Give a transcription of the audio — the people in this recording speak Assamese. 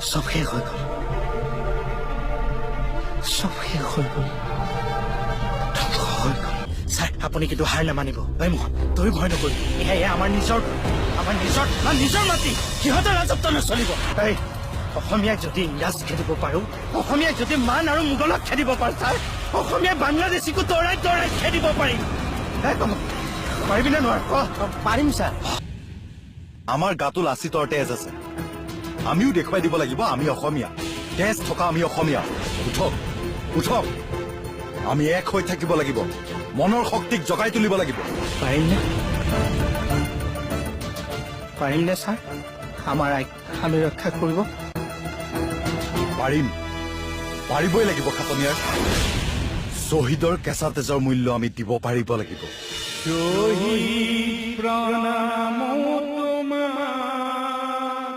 চব শেষ হৈ গ'ল চব শেষ হৈ গ'ল ধ্বংস হৈ গ'ল ছাৰ আপুনি কিন্তু হাৰ নামানিব এই মোহন তই ভয় নকৰিবি এয়া আমাৰ নিজৰ মাটি সিহঁতৰ ৰাজত্ব নচলিব এই অসমীয়াক যদি ইংৰাজ খেদিব পাৰো অসমীয়াক যদি মান আৰু মোগলক খেদিব পাৰো ছাৰ অসমীয়াই বাংলাদেশীকো দৌৰাই খেদিব পাৰিম পাৰিবি নে নোৱাৰ পাৰিম ছাৰ আমাৰ গাটো লাচিতৰ তেজ আছে আমিও দেখুৱাই দিব লাগিব আমি অসমীয়া তেজ থকা আমি অসমীয়া উঠক আমি এক হৈ থাকিব লাগিব মনৰ শক্তিক জগাই তুলিব লাগিব পাৰিম নে ছাৰ আমাৰ আইক আমি ৰক্ষা কৰিব পাৰিবই লাগিব খাতনিয়াৰ শ্বহীদৰ কেঁচা তেজৰ মূল্য আমি দিব পাৰিব লাগিব শহীদ প্ৰণাম